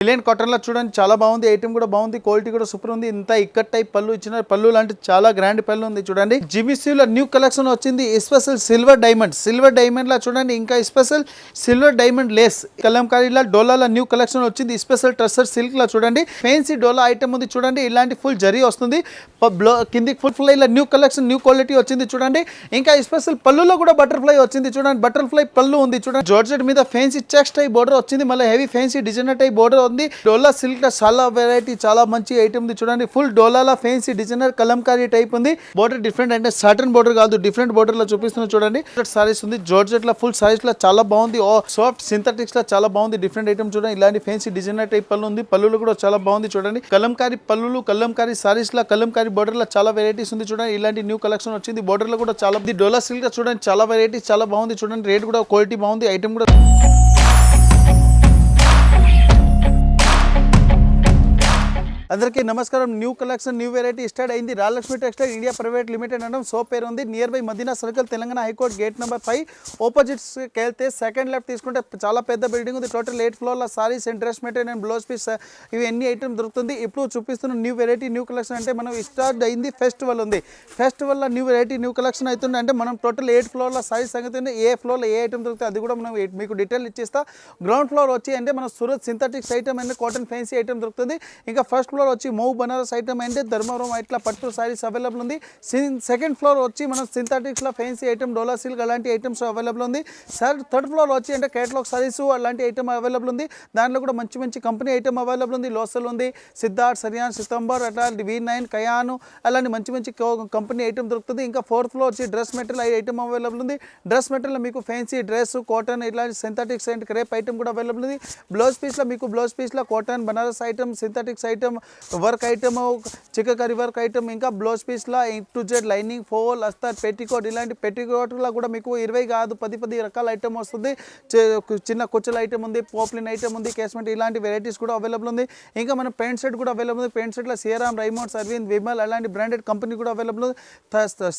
Million cotton లో చూడండి చాలా బాగుంది. ఐటమ్ కూడా బాగుంది, క్వాలిటీ కూడా సూపర్ ఉంది. ఇంత ఇక్కట్ టైప్ పళ్ళు ఇచ్చిన పళ్ళు లాంటి చాలా గ్రాండ్ పళ్ళు ఉంది. చూడండి జిమిసీలో న్యూ కలెక్షన్ వచ్చింది. స్పెషల్ సిల్వర్ డైమండ్ లా చూడండి. ఇంకా స్పెషల్ సిల్వర్ డైమండ్ లేస్ కలంకారీలా డోలాల న్యూ కలెక్షన్ వచ్చింది. స్పెషల్ ట్రస్సర్ సిల్క్ లా చూడండి. ఫ్యాన్సీ డోలా ఐటమ్ ఉంది చూడండి. ఇలాంటి ఫుల్ జరీ వస్తుంది. కిందికి full fly new collection new quality వచ్చింది చూడండి. ఇంకా స్పెషల్ పళ్ళులో కూడా బటర్ఫ్లై వచ్చింది చూడండి. బటర్ఫ్లై పళ్ళు ఉంది చూడండి. జార్జెట్ మీద ఫ్యాన్సీ చెక్స్ టైప్ బోర్డర్ వచ్చింది. మళ్ళీ heavy fancy designer type border ఉంది. డోలా సిల్క్ లో చాలా వెరైటీ చాలా మంచి ఐటమ్ ఉంది చూడండి. ఫుల్ డోలాల ఫ్యాన్సీ డిజైనర్ కలంకారీ టైప్ ఉంది. బోర్డర్ డిఫరెంట్ అంటే సాటన్ బోర్డర్ కాదు, డిఫరెంట్ బోర్డర్ లో చూపిస్తున్నా చూడండి. సారీస్ ఉంది జార్జెట్ లో ఫుల్ సారీస్ లో చాలా బాగుంది. సాఫ్ట్ సింథటిక్స్ లో చాలా బాగుంది. డిఫరెంట్ ఐటమ్ చూడండి. ఇలాంటి ఫ్యాన్సీ డిజైనర్ టైప్ పళ్ళు ఉంది. పళ్ళు కూడా చాలా బాగుంది చూడండి. కలంకారీ పళ్ళు, కలంకారీ సారీస్ లో, కలంకారీ బోర్డర్ లో చాలా వెరైటీస్ ఉంది చూడండి. ఇలాంటి న్యూ కలెక్షన్ వచ్చింది. బోర్డర్ లో కూడా చాలా డోలా సిల్క్ లో చూడండి. చాలా వెరైటీ చాలా బాగుంది చూడండి. రేట్ కూడా క్వాలిటీ బాగుంది. ఐటమ్ కూడా అందరికీ నమస్కారం. New collection new variety start అయింది. Rajalakshmi textile India private limited అనడం సో పేరు ఉంది. Near by Madina circle, Telangana high court gate number 5 ఆపోజిట్స్కి వెళ్తే సెకండ్ లెఫ్ట్ తీసుకుంటే చాలా పెద్ద బిల్డింగ్ ఉంది. టోటల్ 8 ఫ్లోర్ల sarees and dress material and blouse piece ఇవి ఎన్ని ఐటమ్ దొరుకుతుంది. ఇప్పుడు చూపిస్తున్న న్యూ వెరైటీ న్యూ కలెక్షన్ అంటే మనం స్టార్ట్ అయింది ఫెస్టివల్ ఉంది. ఫెస్టివల్లో న్యూ వెరైటీ న్యూ కలెక్షన్ అవుతుంది. అంటే మనం టోటల్ 8 ఫ్లోర్ల సారీస్ సంగతి ఏ ఫ్లోర్లో ఏ ఐటమ్ దొరుకుతుంది అది కూడా మనం మీకు డీటెయిల్ ఇచ్చేస్తా. గ్రౌండ్ ఫ్లోర్ వచ్చి అంటే మన Surat synthetics item and cotton fancy item దొరుకుతుంది. ఇంకా ఫస్ట్ ఫ్లోర్ వచ్చి మౌ బనారస్ ఐటమ్ అంటే ధర్మవరం ఇట్లా పట్టు సారీస్ అవైలబుల్ ఉంది. సెకండ్ ఫ్లోర్ వచ్చి మనం సింథటిక్స్లో ఫ్యాన్సీ ఐటమ్ డోలా సిల్క్ అలాంటి ఐటమ్స్ అవైలబుల్ ఉంది. థర్డ్ ఫ్లోర్ వచ్చి అంటే కేటలాగ్ సారీస్ అలాంటి ఐటమ్ అవైలబుల్ ఉంది. దాంట్లో కూడా మంచి మంచి కంపెనీ ఐటమ్ అవైలబుల్ ఉంది. లోసల్ ఉంది, సిద్ధార్థ్, సరియాన్, సితంబర్ అట్లాంటి V9, కయాను అలాంటి మంచి మంచి కంపెనీ ఐటమ్ దొరుకుతుంది. ఇంకా ఫోర్త్ ఫ్లోర్ వచ్చి డ్రెస్ మెటీరియల్ ఐటమ్ అవైలబుల్ ఉంది. డ్రెస్ మెటీరియల్ మీకు ఫ్యాన్సీ డ్రెస్, కాటన్ ఇట్లాంటి సింథటిక్స్ అండ్ క్రేప్ ఐటమ్ కూడా అవైలబుల్ ఉంది. బ్లౌజ్ పీస్లో మీకు బ్లౌజ్ పీస్లో cotton, Banaras item, synthetics item, work item, chikankari work item, ఇంకా బ్లౌజ్ పీస్లో A to Z lining, fall, అస్తర్, పెట్టికోట్ ఇలాంటి పెట్టికోట్లో కూడా మీకు 20 కాదు 10 రకాల ఐటమ్ వస్తుంది. చిన్న కుచ్చుల ఐటమ్ ఉంది, పోప్లిన్ ఐటమ్ ఉంది, కేస్మెంట్ ఇలాంటి వెరైటీస్ కూడా అవైలబుల్ ఉంది. ఇంకా మన పెయింట్ సెట్ కూడా అవైలబుల్ ఉంది. పెయింట్ సెట్లో శ్రీరామ్, రైమోండ్స్, అరవింద్, విమల్ అలాంటి బ్రాండెడ్ కంపెనీ కూడా అవైలబుల్ ఉంది.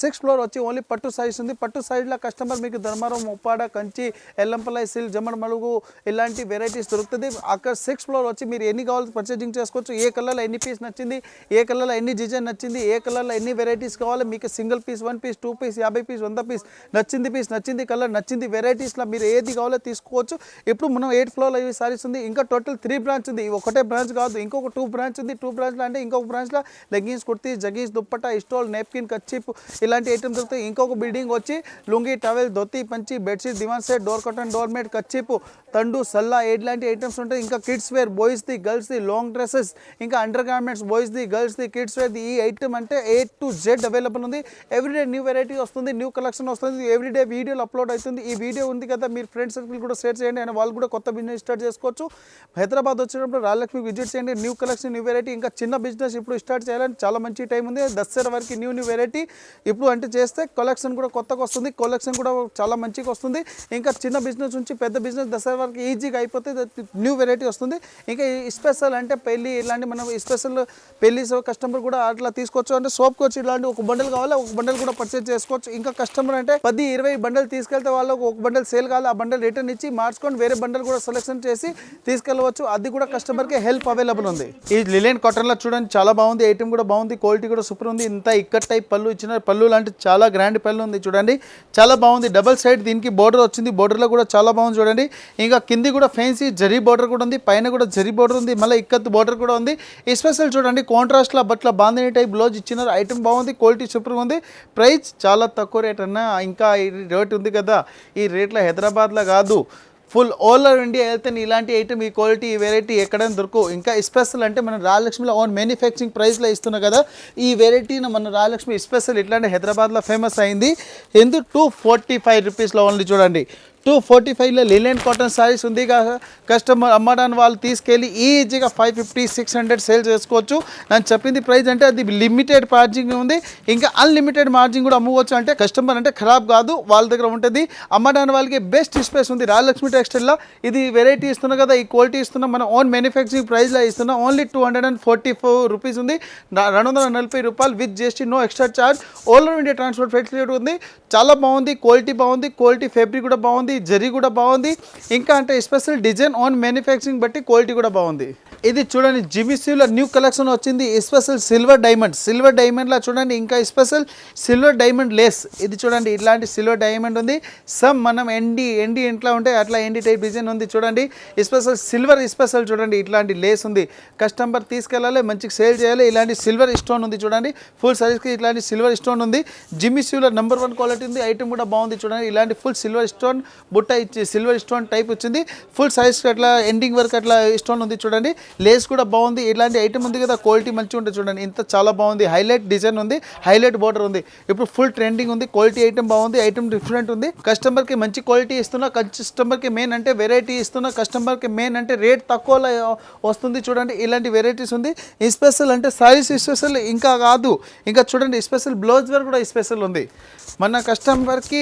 6th ఫ్లోర్ వచ్చి ఓన్లీ పట్టు సారీస్ ఉంది. పట్టు సారీలో కస్టమర్ మీకు ధర్మారం, ఉప్పాడ, కంచి, ఎల్లంపల్లి సిల్క్, జమ్మడి మలుగు ఇలాంటి వెరైటీస్ దొరుకుతుంది. అక్కడ 6th ఫ్లోర్ వచ్చి మీరు ఎన్ని కావాలి పర్చేజింగ్ చేసుకోవచ్చు. ఏ కలర్లో ఎన్ని పీస్ నచ్చింది, ఏ కలర్లో ఎన్ని డిజైన్ నచ్చింది, ఏ కలర్లో ఎన్ని వెరైటీస్ కావాలి, మీకు single piece, 1 piece, 2 piece, 50 piece, 100 piece నచ్చింది కలర్ నచ్చింది వెరైటీస్లో మీరు ఏది కావాలో తీసుకోవచ్చు. ఇప్పుడు మనం 8th ఫ్లోర్లో ఇవి సారీస్ ఉంది. ఇంకా టోటల్ 3 బ్రాంచ్ ఉంది. ఒకటే బ్రాంచ్ కాదు, ఇంకొక 2 బ్రాంచ్ ఉంది. 2 బ్రాంచ్లో అంటే ఇంకొక బ్రాంచ్లో leggings, kurti, jeggings, dupatta, stole, napkin, kerchief ఇలాంటి ఐటమ్స్ దొరుకుతాయి. ఇంకొక బిల్డింగ్ వచ్చి లుంగి, టవెల్, ధోతి, పంచి, bedsheet, divan set, door curtain, door mat, kerchief, తండు, సల్లా ఇలాంటి ఐటమ్స్ ఉంటాయి. ఇంకా కిడ్స్ వేర్, బాయ్స్ది, గర్ల్స్ది, లాంగ్ డ్రెస్సెస్, ఇంకా అండర్ గార్మెంట్స్, బాయ్స్ది, గర్ల్స్ది, కిడ్స్ వేర్ ఈ ఐటమ్ అంటే A to Z అవైలబుల్ ఉంది. ఎవ్రీడే న్యూ వెరైటీ వస్తుంది, న్యూ కలెక్షన్ వస్తుంది. ఎవ్రీడే వీడియోలు అప్లోడ్ అవుతుంది. ఈ వీడియో ఉంది కదా, మీరు ఫ్రెండ్స్ సర్కిల్ కూడా షేర్ చేయండి అని వాళ్ళు కూడా కొత్త బిజినెస్ స్టార్ట్ చేసుకోవచ్చు. హైదరాబాద్ వచ్చినప్పుడు రాజలక్ష్మి విజిట్ చేయండి. న్యూ కలెక్షన్ న్యూ వెరైటీ ఇంకా చిన్న బిజినెస్ ఇప్పుడు స్టార్ట్ చేయాలని చాలా మంచి టైం ఉంది. దసరా వరకు న్యూ వెరైటీ ఇప్పుడు అంటే చేస్తే కలెక్షన్ కూడా కొత్తగా వస్తుంది. కలెక్షన్ కూడా చాలా మంచిగా వస్తుంది. ఇంకా చిన్న బిజినెస్ నుంచి పెద్ద బిజినెస్ దసరా వరకు ఈజీగా అయిపోతే న్యూ వెరైటీ వస్తుంది. ఇంకా స్పెషల్ అంటే పెళ్ళి ఇలాంటి మనం స్పెషల్ పెళ్ళి కస్టమర్ కూడా అట్లా తీసుకోవచ్చు. అంటే సోప్కి వచ్చి ఇలాంటి ఒక బండల్ కావాలి, ఒక బండల్ కూడా పర్చేజ్ చేసుకోవచ్చు. ఇంకా కస్టమర్ అంటే 10-20 బండల్ తీసుకెళ్తే వాళ్ళకు ఒక బండల్ సేల్ కావాలి, ఆ బండల్ రిటర్న్ ఇచ్చి మార్చుకొని వేరే బండల్ కూడా సెలెక్షన్ చేసి తీసుకెళ్ళవచ్చు. అది కూడా కస్టమర్కి హెల్ప్ అవైలబుల్ ఉంది. ఈ లిలియన్ కాటన్లో చూడండి చాలా బాగుంది. ఐటమ్ కూడా బాగుంది, క్వాలిటీ కూడా సూపర్ ఉంది. ఇంత ఇక్కట్ టైప్ పళ్ళు ఇచ్చిన పళ్ళు లాంటి చాలా గ్రాండ్ పళ్ళు ఉంది చూడండి. చాలా బాగుంది. డబల్ సైడ్ దీనికి బోర్డర్ వచ్చింది. బోర్డర్లో కూడా చాలా బాగుంది చూడండి. ఇంకా కింది కూడా ఫ్యాన్సీ జరీ బోర్డర్ కూడా ఉంది, పైన కూడా జరీ బోర్డర్ ఉంది, మళ్ళీ ఇక్కత్ బోర్డర్ కూడా ఉంది. స్పెషల్ చూడండి కాంట్రాస్ట్లో బట్ల బాందిని టైప్ బ్లౌజ్ ఇచ్చినారు. ఐటమ్ బాగుంది, క్వాలిటీ సూపర్గా ఉంది. ప్రైస్ చాలా తక్కువ రేట్ అన్న. ఇంకా ఈ రేట్ ఉంది కదా, ఈ రేట్లో హైదరాబాద్లో కాదు ఫుల్ ఆల్ ఓవర్ ఇండియా వెళ్తే ఇలాంటి ఐటమ్ ఈ క్వాలిటీ ఈ వెరైటీ ఎక్కడైనా దొరకవు. ఇంకా స్పెషల్ అంటే మన రాజలక్ష్మిలో ఓన్ మ్యానుఫ్యాక్చరింగ్ ప్రైస్లో ఇస్తున్నాం కదా, ఈ వెరైటీని మన రాజలక్ష్మి స్పెషల్ ఇట్లాంటి హైదరాబాద్లో ఫేమస్ అయింది. ఎందుకు 245 రూపీస్లో ఓన్లీ చూడండి. 245లో లిలియన్ కాటన్ సారీస్ ఉంది. కస్టమర్ అమ్మడానికి వాళ్ళు తీసుకెళ్ళి ఈజీగా 550-600 సేల్ చేసుకోవచ్చు. నేను చెప్పింది ప్రైస్ అంటే అది లిమిటెడ్ మార్జిన్ ఉంది. ఇంకా అన్లిమిటెడ్ మార్జిన్ కూడా అమ్ముకోవచ్చు. అంటే కస్టమర్ అంటే ఖరాబ్ కాదు, వాళ్ళ దగ్గర ఉంటుంది. అమ్మడానికి వాళ్ళకి బెస్ట్ స్పేస్ ఉంది. రాజలక్ష్మి టెక్స్టైల్లో ఇది వెరైటీ ఇస్తున్నాం కదా, ఈ క్వాలిటీ ఇస్తున్నాం. మన ఓన్ మ్యానుఫ్యాక్చరింగ్ ప్రైస్లో ఇస్తున్నాం. ఓన్లీ 244 రూపీస్ ఉంది. 240 రూపాయలు with GST, no extra charge. All over India transport facility ఉంది. చాలా బాగుంది, క్వాలిటీ ఫ్యాబ్రిక్ కూడా బాగుంది. జరీ కూడా బాగుంది, ఇంకా అంటే స్పెషల్ డిజైన్ ఆన్ మ్యానుఫ్యాక్చరింగ్ బట్టి క్వాలిటీ కూడా బాగుంది. ఇది చూడండి జిమిసీలో న్యూ కలెక్షన్ వచ్చింది, స్పెషల్ సిల్వర్ డైమండ్లా చూడండి, ఇంకా స్పెషల్ సిల్వర్ డైమండ్ లేస్. ఇది చూడండి ఇట్లాంటి సిల్వర్ డైమండ్ ఉంది. సమ్ మనం ఎండి ఇంట్లో ఉంటే అట్లా ఎండి టైప్ డిజైన్ ఉంది చూడండి. స్పెషల్ చూడండి ఇట్లాంటి లేస్ ఉంది. కస్టమర్ తీసుకెళ్ళాలి, మంచిగా సేల్ చేయాలి. ఇలాంటి సిల్వర్ స్టోన్ ఉంది చూడండి, ఫుల్ సైజ్కి ఇట్లాంటి సిల్వర్ స్టోన్ ఉంది. జిమిసీలో నెంబర్ 1 క్వాలిటీ ఉంది. ఐటమ్ కూడా బాగుంది చూడండి. ఇలాంటి ఫుల్ సిల్వర్ స్టోన్ బుట్ట ఇచ్చి సిల్వర్ స్టోన్ టైప్ వచ్చింది. ఫుల్ సైజ్కి అట్లా ఎండింగ్ వరకు అట్లా స్టోన్ ఉంది చూడండి. లేస్ కూడా బాగుంది. ఇలాంటి ఐటమ్ ఉంది కదా, క్వాలిటీ మంచిగా ఉంటుంది చూడండి. ఇంత చాలా బాగుంది. హైలైట్ డిజైన్ ఉంది, హైలైట్ బోర్డర్ ఉంది. ఇప్పుడు ఫుల్ ట్రెండింగ్ ఉంది. క్వాలిటీ ఐటమ్ బాగుంది, ఐటమ్ డిఫరెంట్ ఉంది. కస్టమర్కి మంచి క్వాలిటీ ఇస్తున్నా, కస్టమర్కి మెయిన్ అంటే వెరైటీ ఇస్తున్నా, కస్టమర్కి మెయిన్ అంటే రేట్ తక్కువలో వస్తుంది చూడండి. ఇలాంటి వెరైటీస్ ఉంది. స్పెషల్ అంటే సారీస్ స్పెషల్ ఇంకా కాదు, ఇంకా చూడండి స్పెషల్ బ్లౌజ్ వేర్ కూడా స్పెషల్ ఉంది. మన కస్టమర్కి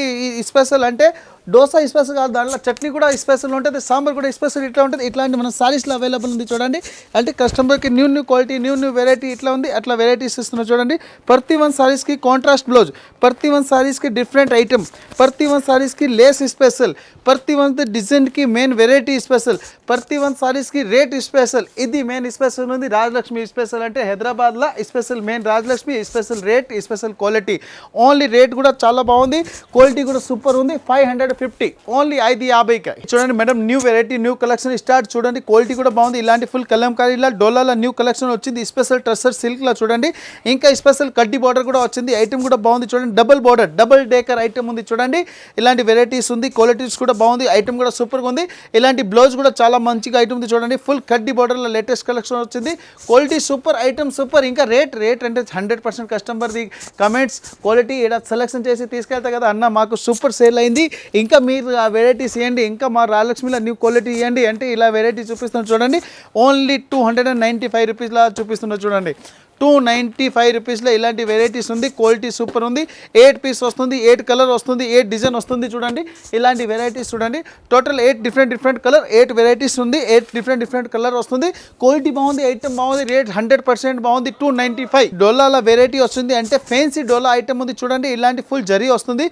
స్పెషల్ అంటే దోశ స్పెషల్ కాదు, దాంట్లో చట్నీ కూడా స్పెషల్ ఉంటుంది, సాంబార్ కూడా స్పెషల్ ఇట్లా ఉంటుంది. ఇట్లాంటి మన సారీస్లో అవైలబుల్ ఉంది చూడండి. అంటే కస్టమర్కి న్యూ క్వాలిటీ న్యూ వెరైటీ ఇట్లా ఉంది, అట్లా వెరైటీస్ ఇస్తున్నారు చూడండి. ప్రతి 1 సారీస్కి కాంట్రాస్ట్ బ్లౌజ్, ప్రతి 1 సారీస్కి డిఫరెంట్ ఐటమ్, ప్రతి 1 సారీస్కి లేస్ స్పెషల్, ప్రతి 1 డిజైన్కి మెయిన్ వెరైటీ స్పెషల్, ప్రతి 1 సారీస్కి రేట్ స్పెషల్. ఇది మెయిన్ స్పెషల్ ఉంది. రాజలక్ష్మి స్పెషల్ అంటే హైదరాబాద్లో special main Rajalakshmi special rate, special quality. Only rate కూడా చాలా బాగుంది, క్వాలిటీ కూడా సూపర్ ఉంది. 550 ఓన్లీ 550కి. చూడండి madam new variety new collection start చూడండి. క్వాలిటీ కూడా బాగుంది. ఇలాంటి ఫుల్ కలంకారీలా డోలాల న్యూ కలెక్షన్ వచ్చింది. స్పెషల్ ట్రెస్సర్ సిల్క్లా చూడండి. ఇంకా స్పెషల్ కడ్డీ బార్డర్ కూడా వచ్చింది. ఐటమ్ కూడా బాగుంది చూడండి. Double border double decor item ఉంది చూడండి. ఇలాంటి వెరైటీస్ ఉంది. క్వాలిటీస్ కూడా బాగుంది. ఐటమ్ కూడా సూపర్గా ఉంది. ఇలాంటి బ్లౌజ్ కూడా చాలా మంచిగా ఐటమ్ ఉంది చూడండి. ఫుల్ కడ్డీ బార్డర్లో లేటెస్ట్ కలెక్షన్ వచ్చింది. Quality super, item super. ఇంకా రేట్ అంటే 100% కస్టమర్ది కమెంట్స్ క్వాలిటీ ఇక్కడ సెలెక్షన్ చేసి తీసుకెళ్తా కదా అన్న మాకు సూపర్ సేల్ అయింది, ఇంకా మీరు ఆ వెరైటీస్ ఇవ్వండి, ఇంకా మా రాజలక్ష్మిలో న్యూ క్వాలిటీ ఇవ్వండి అంటే ఇలా వెరైటీ చూపిస్తున్నారు చూడండి. ఓన్లీ 295 రూపీస్లా చూపిస్తున్నారు చూడండి. 295 రూపీస్లో ఇలాంటి వెరైటీస్ ఉంది. క్వాలిటీ సూపర్ ఉంది. 8 పీస్ వస్తుంది, 8 కలర్ వస్తుంది, 8 డిజైన్ వస్తుంది చూడండి. ఇలాంటి వెరైటీస్ చూడండి. టోటల్ 8 డిఫరెంట్ కలర్, 8 వెరైటీస్ ఉంది, 8 డిఫరెంట్ కలర్ వస్తుంది. క్వాలిటీ బాగుంది, ఐటమ్ బాగుంది, రేట్ 100% బాగుంది. 295 డోలాల వెరైటీ వస్తుంది. అంటే ఫ్యాన్సీ డోలా ఐటమ్ ఉంది చూడండి. ఇలాంటి ఫుల్ జరీ వస్తుంది.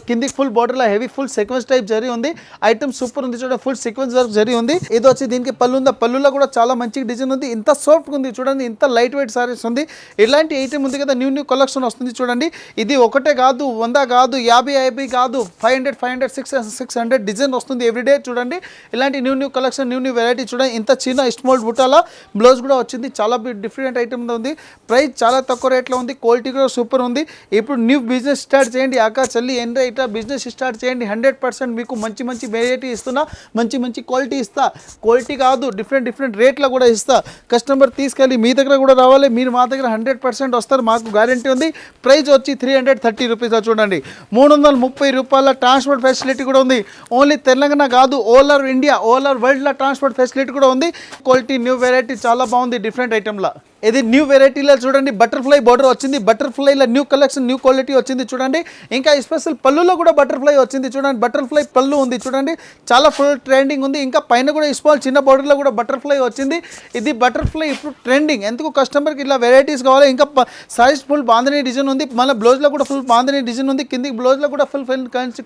కిందికి ఫుల్ బార్డర్లో heavy full sequence type zari ఉంది. ఐటమ్ సూపర్ ఉంది చూడండి. ఫుల్ సీక్వెన్స్ వర్క్ జరీ ఉంది. ఇది వచ్చి దీనికి పళ్ళు ఉంది. పళ్ళులో కూడా చాలా మంచి డిజైన్ ఉంది. ఇంత సాఫ్ట్ ఉంది చూడండి. ఇంత లైట్ వెయిట్ సారీస్ ఉంది. ఇలాంటి ఐటమ్ ఉంది కదా, న్యూ కలెక్షన్ వస్తుంది చూడండి. ఇది ఒకటే కాదు, 100 కాదు, 50 కాదు, 500 600 డిజైన్ వస్తుంది ఎవ్రీడే చూడండి. ఇలాంటి న్యూ కలెక్షన్ న్యూ వెరైటీ చూడండి. ఇంత చిన్న స్మాల్ బుట్టాల బ్లౌజ్ కూడా వచ్చింది. చాలా డిఫరెంట్ ఐటమ్ ఉంది. ప్రైస్ చాలా తక్కువ రేట్లో ఉంది. క్వాలిటీ కూడా సూపర్ ఉంది. ఇప్పుడు న్యూ బిజినెస్ స్టార్ట్ చేయండి అక్క చెల్లి ఏంటో ఇట్లా బిజినెస్ స్టార్ట్ చేయండి. 100% మీకు మంచి వెరైటీ ఇస్తున్నా, మంచి క్వాలిటీ ఇస్తా. క్వాలిటీ కాదు, డిఫరెంట్ రేట్లో కూడా ఇస్తా. కస్టమర్ తీసుకెళ్ళి మీ దగ్గర కూడా రావాలి, మీరు మా దగ్గర 100% వస్తారు, మాకు గ్యారంటీ ఉంది. ప్రైస్ వచ్చి 330 రూపీస్లో చూడండి. 330 రూపాయల ట్రాన్స్పోర్ట్ ఫెసిలిటీ కూడా ఉంది. ఓన్లీ తెలంగాణ కాదు, all over India, all over వరల్డ్లో ట్రాన్స్పోర్ట్ ఫెసిలిటీ కూడా ఉంది. క్వాలిటీ న్యూ వెరైటీ చాలా బాగుంది. డిఫరెంట్ ఐటమ్లా ఇది న్యూ వెరైటీలో చూడండి. బటర్ఫ్లై బార్డర్ వచ్చింది. బటర్ఫ్లైలో న్యూ కలెక్షన్ న్యూ క్వాలిటీ వచ్చింది చూడండి. ఇంకా స్పెషల్ పళ్ళులో కూడా బటర్ఫ్లై వచ్చింది చూడండి. బటర్ఫ్లై పళ్ళు ఉంది చూడండి. చాలా ఫుల్ ట్రెండింగ్ ఉంది. ఇంకా పైన కూడా స్మాల్ చిన్న బార్డర్లో కూడా బటర్ఫ్లై వచ్చింది. ఇది బటర్ఫ్లై ఇప్పుడు ట్రెండింగ్. ఎందుకు కస్టమర్కి ఇలా వెరైటీస్ కావాలి. ఇంకా సైజ్ ఫుల్ బాంధనీ డిజైన్ ఉంది. మన బ్లౌజ్లో కూడా ఫుల్ బాంధనీ డిజైన్ ఉంది. కిందికి బ్లౌజ్లో కూడా ఫుల్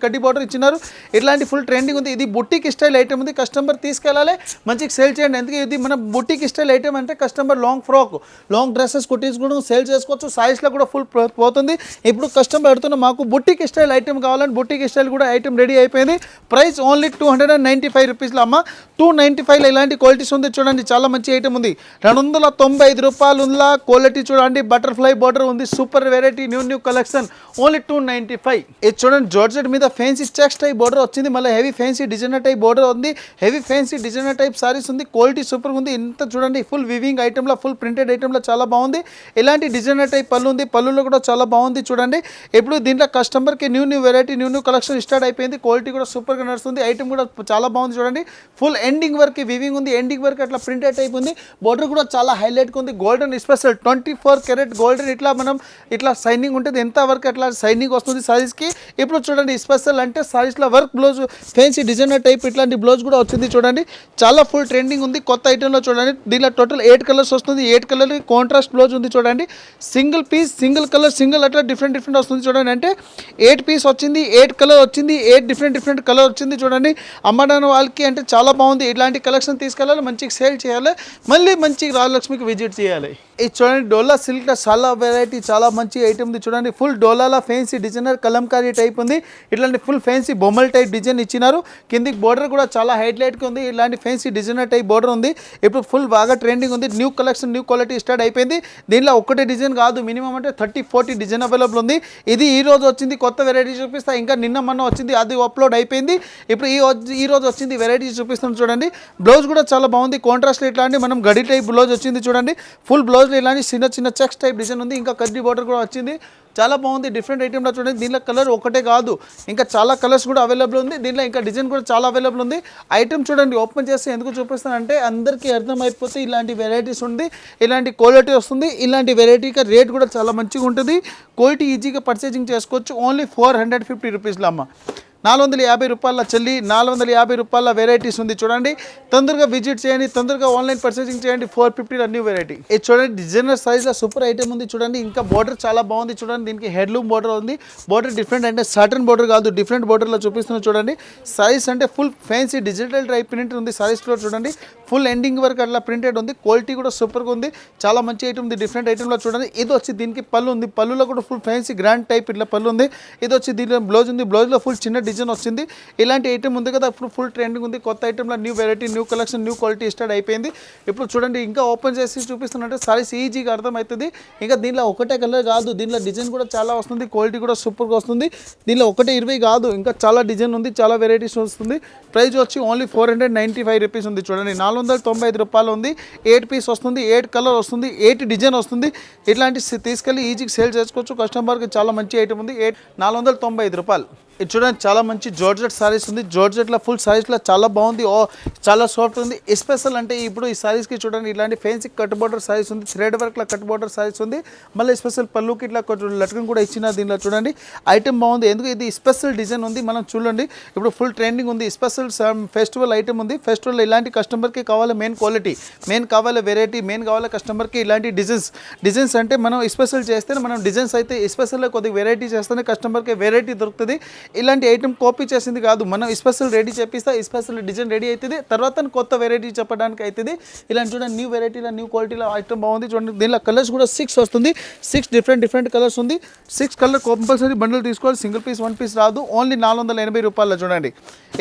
కడ్డీ బార్డర్ ఇచ్చినారు. ఇట్లాంటి ఫుల్ ట్రెండింగ్ ఉంది. ఇది బుట్టిక్ స్టైల్ ఐటమ్ ఉంది. కస్టమర్ తీసుకెళ్ళాలి, మంచిగా సేల్ చేయండి. ఎందుకు ఇది మన బుట్టిక్ స్టైల్ ఐటమ్ అంటే customer long frock long dresses kurtis కూడా సేల్ చేసుకోవచ్చు. సైజ్లో కూడా ఫుల్ పోతుంది. ఇప్పుడు కస్టమర్ పెడుతున్న మాకు బుట్టిక్ స్టైల్ ఐటమ్ కావాలని బుట్టిక్ స్టైల్ కూడా ఐటమ్ రెడీ అయిపోయింది. ప్రైస్ ఓన్లీ 295 రూపీస్లో అమ్మ. 295లో ఇలాంటి క్వాలిటీస్ ఉంది చూడండి. చాలా మంచి ఐటమ్ ఉంది. 295 రూపాయలు ఉందా క్వాలిటీ చూడండి. బటర్ఫ్లై బార్డర్ ఉంది. Super variety new collection only 295. ఇది చూడండి జార్జెట్ మీద ఫ్యాన్సీ చెక్స్ టైప్ బార్డర్ వచ్చింది. మళ్ళీ heavy fancy designer type border ఉంది. Heavy fancy designer type sarees ఉంది. క్వాలిటీ సూపర్ ఉంది. ఇంత చూడండి ఫుల్ వివింగ్ ఐటమ్లో ఫుల్ ప్రింటెడ్ ఐటమ్లో చాలా బాగుంది. ఇలాంటి డిజైనర్ టైప్ పళ్ళు ఉంది. పళ్ళులో కూడా చాలా బాగుంది చూడండి. ఇప్పుడు దీంట్లో కస్టమర్కి new variety new collection start అయిపోయింది. క్వాలిటీ కూడా సూపర్గా నడుస్తుంది. ఐటమ్ కూడా చాలా బాగుంది చూడండి. ఫుల్ ఎండింగ్ వర్క్ వివింగ్ ఉంది. ఎండింగ్ వర్క్ అట్లా ప్రింటెడ్ టైప్ ఉంది. బార్డర్ కూడా చాలా హైలైట్గా ఉంది. గోల్డెన్ స్పెషల్ 24 క్యారెట్ గోల్డెన్ ఇట్లా మనం ఇట్లా సైనింగ్ ఉంటుంది. ఎంత వర్క్ అట్లా సైనింగ్ వస్తుంది సారీస్కి. ఇప్పుడు చూడండి స్పెషల్ అంటే సారీస్లో work blouse fancy designer type ఇట్లాంటి బ్లౌజ్ కూడా వచ్చింది చూడండి. చాలా ఫుల్ ట్రెండింగ్ ఉంది. కొత్త ఐటెంలో చూడండి. దీనిలో టోటల్ 8 కలర్స్ వస్తుంది. 8 కలర్ కలర్కి కాంట్రాస్ట్ బ్లౌజ్ ఉంది చూడండి. Single piece single colour single అట్లా డిఫరెంట్ డిఫరెంట్ వస్తుంది చూడండి. అంటే 8 పీస్ వచ్చింది, 8 కలర్ వచ్చింది, 8 డిఫరెంట్ డిఫరెంట్ కలర్ వచ్చింది చూడండి. అమ్మడానికి వాళ్ళకి అంటే చాలా బాగుంది. ఇలాంటి కలెక్షన్ తీసుకెళ్ళాలి, మంచిగా సేల్ చేయాలి, మళ్ళీ మంచిగా రాజలక్ష్మికి విజిట్ చేయాలి. ఇది చూడండి డోలా సిల్క్లో చాలా వెరైటీ చాలా మంచి ఐటమ్ ఉంది చూడండి. ఫుల్ డోలాలో ఫ్యాన్సీ డిజైనర్ కలంకారీ టైప్ ఉంది. ఇట్లాంటి ఫుల్ ఫ్యాన్సీ బొమ్మల టైప్ డిజైన్ ఇచ్చినారు. కిందికి బోర్డర్ కూడా చాలా హైలైట్గా ఉంది. ఇలాంటి ఫ్యాన్సీ డిజైనర్ టైప్ బోర్డర్ ఉంది. ఇప్పుడు ఫుల్ బాగా ట్రెండింగ్ ఉంది. New collection new quality start అయిపోయింది. దీనిలో ఒకటే డిజైన్ కాదు, మినిమం అంటే 30-40 డిజైన్ అవైలబుల్ ఉంది. ఇది ఈ రోజు వచ్చింది కొత్త వెరైటీ చూపిస్తా. ఇంకా నిన్న మొన్న వచ్చింది, అది అప్లోడ్ అయిపోయింది. ఇప్పుడు ఈ రోజు వచ్చింది వెరైటీ చూపిస్తాను చూడండి. బ్లౌజ్ కూడా చాలా బాగుంది. కాంట్రాస్ట్ ఇట్లాంటి మనం గడి టైప్ బ్లౌజ్ వచ్చింది చూడండి. ఫుల్ బ్లౌజ్ ఇలాంటి చిన్న చిన్న చెక్స్ టైప్ డిజైన్ ఉంది. ఇంకా కడ్డీ బోర్డర్ కూడా వచ్చింది. చాలా బాగుంది. డిఫరెంట్ ఐటెంలో చూడండి. దీనిలో కలర్ ఒకటే కాదు, ఇంకా చాలా కలర్స్ కూడా అవైలబుల్ ఉంది. దీనిలో ఇంకా డిజైన్ కూడా చాలా అవైలబుల్ ఉంది. ఐటమ్ చూడండి, ఓపెన్ చేస్తే ఎందుకు చూపిస్తానంటే అందరికీ అర్థమైపోతే ఇలాంటి వెరైటీస్ ఉంది, ఇలాంటి క్వాలిటీ వస్తుంది. ఇలాంటి వెరైటీకి రేట్ కూడా చాలా మంచిగా ఉంటుంది. క్వాలిటీ ఈజీగా పర్చేజింగ్ చేసుకోవచ్చు. ఓన్లీ 450 రూపీస్లో అమ్మ. 450 రూపాయల చెల్లి, 450 రూపాయల వెరైటీస్ ఉంది చూడండి. తొందరగా విజిట్ చేయండి, తొందరగా ఆన్లైన్ పర్చేసింగ్ చేయండి. 450 న్యూ వెరైటీ. ఇది చూడండి డిజైనర్ సైజ్లో సూపర్ ఐటమ్ ఉంది చూడండి. ఇంకా బోర్డర్ చాలా బాగుంది చూడండి. దీనికి హెడ్లూమ్ బోర్డర్ ఉంది. బోర్డర్ డిఫరెంట్ అంటే సర్టన్ బోర్డర్ కాదు, డిఫరెంట్ బోర్డర్లో చూపిస్తున్నాను చూడండి. సారీస్ అంటే full fancy digital type print ఉంది సారీస్లో చూడండి. ఫుల్ ఎండింగ్ వరకు అట్లా ప్రింటెడ్ ఉంది. క్వాలిటీ కూడా సూపర్గా ఉంది. చాలా మంచి ఐటమ్ ఉంది. డిఫరెంట్ ఐటమ్లో చూడండి. ఇది వచ్చి దీనికి పళ్ళు ఉంది. పళ్ళులో కూడా ఫుల్ ఫ్యాన్సీ గ్రాండ్ టైప్ ఇట్లా పళ్ళు ఉంది. ఇది వచ్చి దీనిలో బ్లౌజ్ ఉంది. బ్లౌజ్లో ఫుల్ చిన్న డిజైన్ వచ్చింది. ఇలాంటి ఐటమ్ ఉంది కదా, ఇప్పుడు ఫుల్ ట్రెండింగ్ ఉంది. కొత్త ఐటమ్లో new variety new collection new quality start అయిపోయింది. ఇప్పుడు చూడండి ఇంకా ఓపెన్ చేసి చూపిస్తున్నట్టే సారీస్ ఈజీగా అర్థమవుతుంది. ఇంకా దీనిలో ఒకటే కలర్ కాదు, దీనిలో డిజైన్ కూడా చాలా వస్తుంది. క్వాలిటీ కూడా సూపర్గా వస్తుంది. దీనిలో ఒకటే 20 కాదు, ఇంకా చాలా డిజైన్ ఉంది, చాలా వెరైటీస్ వస్తుంది. ప్రైస్ వచ్చి ఓన్లీ 495 రూపీస్ ఉంది చూడండి. 495 రూపాయలు ఉంది. 8 పీస్ వస్తుంది, 8 కలర్ వస్తుంది, 8 డిజైన్ వస్తుంది. ఇట్లాంటి తీసుకెళ్ళి ఈజీగా సేల్ చేసుకోవచ్చు. కస్టమర్కి చాలా మంచి ఐటమ్ ఉంది. 495 రూపాయలు. ఇది చూడండి చాలా మంచి జార్జెట్ సారీస్ ఉంది. జార్జెట్లో ఫుల్ సారీస్లో చాలా బాగుంది. చాలా సాఫ్ట్ ఉంది. ఎస్పెషల్ అంటే ఇప్పుడు ఈ సారీస్కి చూడండి ఇలాంటి ఫ్యాన్సీ కట్ బోర్డర్ సారీస్ ఉంది. థ్రెడ్ వర్క్లో కట్ బోర్డర్ సారీస్ ఉంది. మళ్ళీ స్పెషల్ పళ్ళుకి ఇట్లా లట్కన్ కూడా ఇచ్చిన. దీనిలో చూడండి ఐటమ్ బాగుంది. ఎందుకు ఇది స్పెషల్ డిజైన్ ఉంది. మనం చూడండి ఇప్పుడు ఫుల్ ట్రెండింగ్ ఉంది. స్పెషల్ ఫెస్టివల్ ఐటమ్ ఉంది. ఫెస్టివల్ ఇలాంటి కస్టమర్కి కావాలి మెయిన్ క్వాలిటీ, మెయిన్ కావాలి వెరైటీ, మెయిన్ కావాలి కస్టమర్కి ఇలాంటి డిజైన్స్ అంటే మనం స్పెషల్ చేస్తేనే మనం డిజైన్స్ అయితే స్పెషల్లో కొద్దిగా వెరైటీ చేస్తేనే కస్టమర్కి వెరైటీ దొరుకుతుంది. ఇలాంటి ఐటమ్ కాపీ చేసింది కాదు, మనం స్పెషల్ రెడీ చేపిస్తా, స్పెషల్ డిజైన్ రెడీ అవుతుంది. తర్వాత కొత్త వెరైటీ చెప్పడానికి అవుతుంది. ఇలాంటి చూడండి న్యూ వెరైటీలో న్యూ క్వాలిటీలో ఐటమ్ బాగుంది చూడండి. దీనిలో కలర్స్ కూడా 6 వస్తుంది. 6 డిఫరెంట్ కలర్స్ ఉంది. 6 కలర్ కంపల్సరీ బండిల్ తీసుకోవాలి. సింగిల్ పీస్ 1 పీస్ రాదు. ఓన్లీ 480 రూపాయలు చూడండి.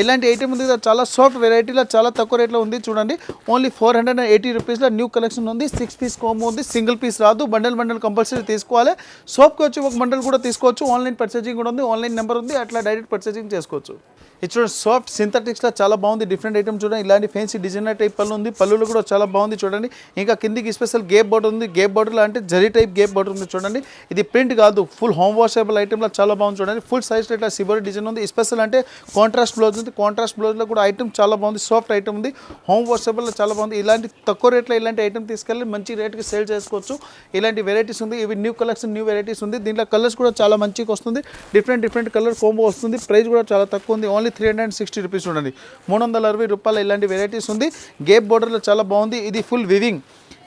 ఇలాంటి ఐటమ్ ఉంది. చాలా సాఫ్ట్ వెరైటీలో చాలా తక్కువ రేట్లో ఉంది చూడండి. ఓన్లీ 480 రూపీస్లో న్యూ కలెక్షన్ ఉంది. 6 పీస్ కాంబో ఉంది. సింగిల్ పీస్ రాదు. బండల్ కంపల్సరీ తీసుకోవాలి. సోప్కి వచ్చి ఒక బండల్ కూడా తీసుకోవచ్చు. ఆన్లైన్ పర్చేసింగ్ కూడా ఉంది. ఆన్లైన్ నెంబర్ ఉంది, అట్లా డైరెక్ట్ పర్చేసింగ్ చేసుకోవచ్చు. ఇది చూడండి సాఫ్ట్ సింథటిక్స్లో చాలా బాగుంది. డిఫరెంట్ ఐటమ్ చూడండి. ఇలాంటి ఫ్యాన్సీ డిజైనర్ టైప్ పళ్ళు ఉంది. పళ్ళులో కూడా చాలా బాగుంది చూడండి. ఇంకా కిందికి స్పెషల్ గేప్ బోర్డర్ ఉంది. గేప్ బోర్డర్లో అంటే జరీ టైప్ గేప్ బోర్డర్ ఉంది చూడండి. ఇది ప్రింట్ కాదు, ఫుల్ హోమ్ వాషబుల్ ఐటమ్లో చాలా బాగుంది చూడండి. ఫుల్ సైజ్ ఇట్లా సిబోరి డిజైన్ ఉంది. స్పెషల్ అంటే కాంట్రాస్ట్ బ్లౌజ్ ఉంది. కాంట్రాస్ట్ బ్లౌజ్లో కూడా ఐటమ్ చాలా బాగుంది. సాఫ్ట్ ఐటమ్ ఉంది. హోమ్ వాషబుల్లో చాలా బాగుంది. ఇలాంటి తక్కువ రేట్లో ఇలాంటి ఐటమ్ తీసుకెళ్ళి మంచి రేట్కి సేల్ చేసుకోవచ్చు. ఇలాంటి వెరైటీస్ ఉంది. ఇవి న్యూ కలెక్షన్ న్యూ వెరైటీస్ ఉంది. దీంట్లో కలర్స్ కూడా చాలా మంచిగా వస్తుంది. డిఫరెంట్ కలర్ కాంబో వస్తుంది. ప్రైస్ కూడా చాలా తక్కువ ఉంది. ఓన్లీ 360 రూపీస్ చూడండి. 360 రూపాయలు ఇలాంటి వెరైటీస్ ఉంది. గేప్ బోర్డర్లో చాలా బాగుంది. ఇది ఫుల్ వివింగ్,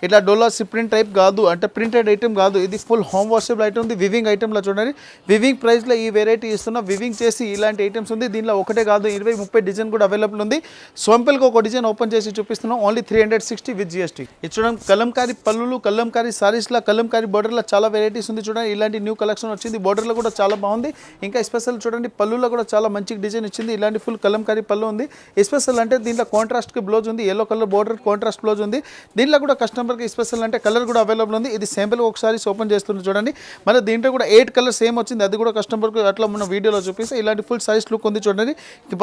ఇట్లా డోలా ప్రింట్ టైప్ కాదు, అంటే ప్రింటెడ్ ఐటమ్ కాదు. ఇది ఫుల్ హోమ్ వాషబుల్ ఐటమ్ ఉంది. వివింగ్ ఐటమ్లో చూడండి. వివింగ్ ప్రైస్లో ఈ వెరైటీ ఇస్తున్నా. వివింగ్ చేసి ఇలాంటి ఐటమ్స్ ఉంది. దీనిలో ఒకటే కాదు, 20-30 డిజైన్ కూడా అవైలబుల్ ఉంది. సొంపెల్కి ఒక డిజైన్ ఓపెన్ చేసి చూపిస్తున్నాం. Only 360 with GST. ఇది చూడండి కలంకారీ పళ్ళులు, కలంకారీ సారీస్లో, కలంకారీ బోర్డర్లో చాలా వెరైటీస్ ఉంది చూడండి. ఇలాంటి న్యూ కలెక్షన్ వచ్చింది. బోర్డర్లో కూడా చాలా బాగుంది. ఇంకా స్పెషల్ చూడండి పళ్ళులో కూడా చాలా మంచి డిజైన్ ఇచ్చింది. ఇలాంటి ఫుల్ కలంకారీ పళ్ళు ఉంది. స్పెషల్ అంటే దీంట్లో కాంట్రాస్ట్కి బ్లౌజ్ ఉంది. Yellow colour border contrast blouse ఉంది. దీంట్లో కూడా కస్టమర్కి స్పెషల్ అంటే కలర్ కూడా అవైలబుల్ ఉంది. ఇది శాంపిల్ ఒకసారి ఓపెన్ చేస్తుంది చూడండి. మరి దీంట్లో కూడా 8 కలర్ సేమ్ వచ్చింది. అది కూడా కస్టమర్కి అట్లా మన వీడియోలో చూపిస్తే ఇలాంటి ఫుల్ సైజ్ లుక్ ఉంది చూడండి.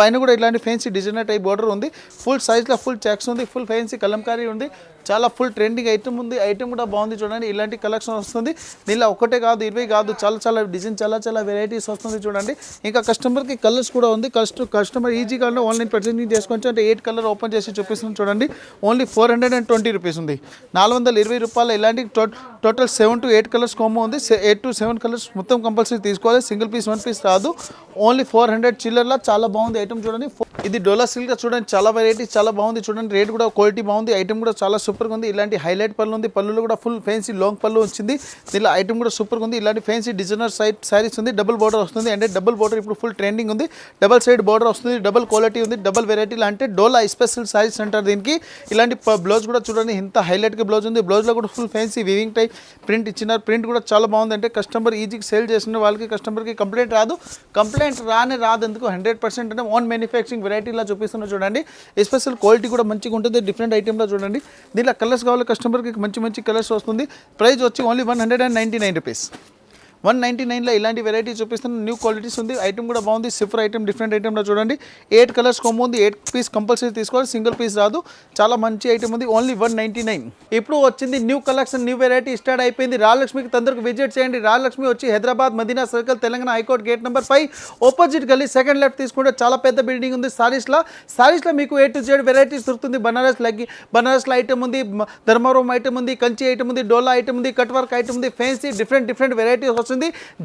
పైన కూడా ఇలాంటి ఫ్యాన్సీ డిజైనర్ టైప్ బోర్డర్ ఉంది. ఫుల్ సైజ్లో ఫుల్ చెక్స్ ఉంది. ఫుల్ ఫ్యాన్సీ కలంకారీ ఉంది. చాలా ఫుల్ ట్రెండింగ్ ఐటమ్ ఉంది. ఐటమ్ కూడా బాగుంది చూడండి. ఇలాంటి కలెక్షన్ వస్తుంది. దీనిలో ఒకటే కాదు, 20 కాదు, చాలా డిజైన్ చాలా వెరైటీస్ వస్తుంది చూడండి. ఇంకా కస్టమర్కి కలర్స్ కూడా ఉంది. కస్టమర్ ఈజీగా ఆన్లైన్ పర్చేసింగ్ చేసుకోవచ్చు. అంటే 8 కలర్ ఓపెన్ చేసి చూపిస్తుంది చూడండి. ఓన్లీ 420 రూపీస్ ఉంది. 420 రూపాయలు. ఇలాంటి టోటల్ 7 to 8 కలర్స్ కాంబో ఉంది. 8 to 7 కలర్స్ మొత్తం కంపల్సరీ తీసుకోవాలి. సింగిల్ పీస్ 1 పీస్ రాదు. ఓన్లీ 400 చిల్లర్లా చాలా బాగుంది ఐటమ్ చూడండి. ఇది డోలా సిల్క్ చూడండి, చాలా వెరైటీ చాలా బాగుంది చూడండి. రేట్ కూడా క్వాలిటీ బాగుంది. ఐటమ్ కూడా చాలా సూపర్గా ఉంది. ఇలాంటి హైలైట్ పళ్ళు ఉంది. పళ్ళులో కూడా ఫుల్ ఫ్యాన్సీ లాంగ్ పళ్ళు వచ్చింది. దీనిలో ఐటమ్ కూడా సూపర్గా ఉంది. ఇలాంటి ఫ్యాన్సీ డిజైనర్ శారీస్ ఉంది. డబుల్ బార్డర్ వస్తుంది. అంటే డబుల్ బార్డర్ ఇప్పుడు ఫుల్ ట్రెండింగ్ ఉంది. డబుల్ సైడ్ బార్డర్ వస్తుంది. డబుల్ క్వాలిటీ ఉంది. డబుల్ వెరైటీలు అంటే డోలా స్పెషల్ శారీస్ అంటారు దీనికి. ఇలాంటి బ్లౌజ్ కూడా చూడండి ఇంత హైలైట్గా బ్లౌజ్ ఉంది. బ్లౌజ్లో కూడా full fancy weaving type print ఇచ్చినారు. ప్రింట్ కూడా చాలా బాగుంది. అంటే కస్టమర్ ఈజీగా సేల్ చేసిన వాళ్ళకి కస్టమర్కి కంప్లైంట్ రాదు. కంప్లైంట్ రాదు ఎందుకు 100% అంటే ఓన్ మ్యానుఫ్యాక్చరింగ్ వెరైటీలా చూపిస్తున్నారు చూడండి. స్పెషల్ క్వాలిటీ కూడా మంచిగా ఉంటుంది. డిఫరెంట్ ఐటెంలో చూడండి. దీంట్లో కలర్స్ కావాలి కస్టమర్కి మంచి కలర్స్ వస్తుంది. ప్రైస్ వచ్చి ఓన్లీ 199 రూపీస్. 199లో ఇలాంటి వెరైటీ చూపిస్తున్న న్యూ క్వాలిటీస్ ఉంది. ఐటమ్ కూడా బాగుంది. సిఫర్ ఐటమ్ డిఫరెంట్ ఐటమ్లో చూడండి. 8 కలర్స్ కొమ్ము ఉంది. 8 పీస్ కంపల్సరీ తీసుకోవాలి. సింగిల్ పీస్ రాదు. చాలా మంచి ఐటమ్ ఉంది. ఓన్లీ 199. ఇప్పుడు వచ్చింది new collection new variety start అయిపోయింది. రాజలక్ష్మికి తొందరగా విజిట్ చేయండి. రాజలక్ష్మి వచ్చి Hyderabad Madina circle Telangana high court gate number 5 opposite గల్లీ సెకండ్ లెఫ్ట్ తీసుకుంటే చాలా పెద్ద బిల్డింగ్ ఉంది. సారీస్లో మీకు A to Z వెరైటీస్ దొరుకుతుంది. బనారస్లో ఐటమ్ ఉంది. ధర్మవరం ఐటమ్ ఉంది. కంచి ఐటమ్ ఉంది. డోలా ఐటమ్ ఉంది. కట్ వర్క్ ఐటమ్ ఉంది. ఫ్యాన్సీ డిఫరెంట్ వెరైటీస్ వస్తుంది.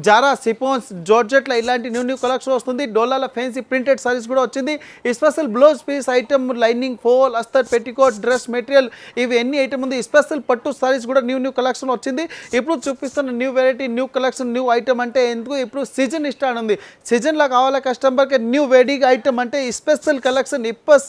జారా సిపోన్స్ జార్జెట్లో ఇలాంటి న్యూ కలెక్షన్ వస్తుంది. డోలాల ఫ్యాన్సీ ప్రింటెడ్ సారీస్ కూడా వచ్చింది. Special blouse piece item lining fall అస్తర్ పెట్టికోట్ డ్రెస్ మెటీరియల్ ఇవి ఎన్ని ఐటమ్ ఉంది. స్పెషల్ పట్టు సారీస్ కూడా న్యూ కలెక్షన్ వచ్చింది. ఇప్పుడు చూపిస్తున్న new variety new collection new item అంటే ఎందుకు ఇప్పుడు సీజన్ స్టార్ట్ ఉంది. సీజన్లో కావాలి కస్టమర్కి న్యూ వెడ్డింగ్ ఐటమ్ అంటే స్పెషల్ కలెక్షన్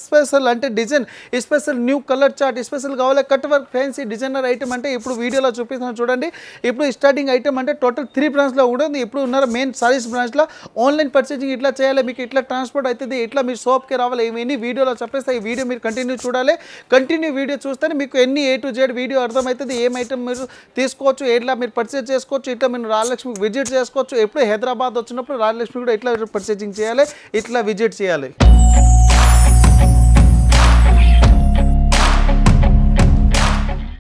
స్పెషల్ అంటే design special new colour chart special కావాలి cut work fancy designer item అంటే ఇప్పుడు వీడియోలో చూపిస్తున్నాను చూడండి. ఇప్పుడు స్టార్టింగ్ ఐటమ్ అంటే టోటల్ 3 బ్రాంచ్లో కూడా ఉంది. ఇప్పుడు ఉన్నారు మెయిన్ సారీస్ బ్రాంచ్లో ఆన్లైన్ పర్చేసింగ్ ఇట్లా చేయాలి, మీకు ఇట్లా ట్రాన్స్పోర్ట్ అవుతుంది, ఇట్లా మీరు షాప్కి రావాలి, ఇవన్నీ వీడియోలో చెప్పేస్తే ఈ వీడియో మీరు కంటిన్యూ చూడాలి. కంటిన్యూ వీడియో చూస్తేనే మీకు ఎన్ని A to Z వీడియో అర్థమవుతుంది. ఏం ఐటమ్ మీరు తీసుకోవచ్చు, ఎట్లా మీరు పర్చేజ్ చేసుకోవచ్చు, ఇట్లా మీరు రాజలక్ష్మికి విజిట్ చేసుకోవచ్చు. ఎప్పుడు హైదరాబాద్ వచ్చినప్పుడు రాజలక్ష్మి కూడా ఇట్లా పర్చేసింగ్ చేయాలి, ఇట్లా విజిట్ చేయాలి.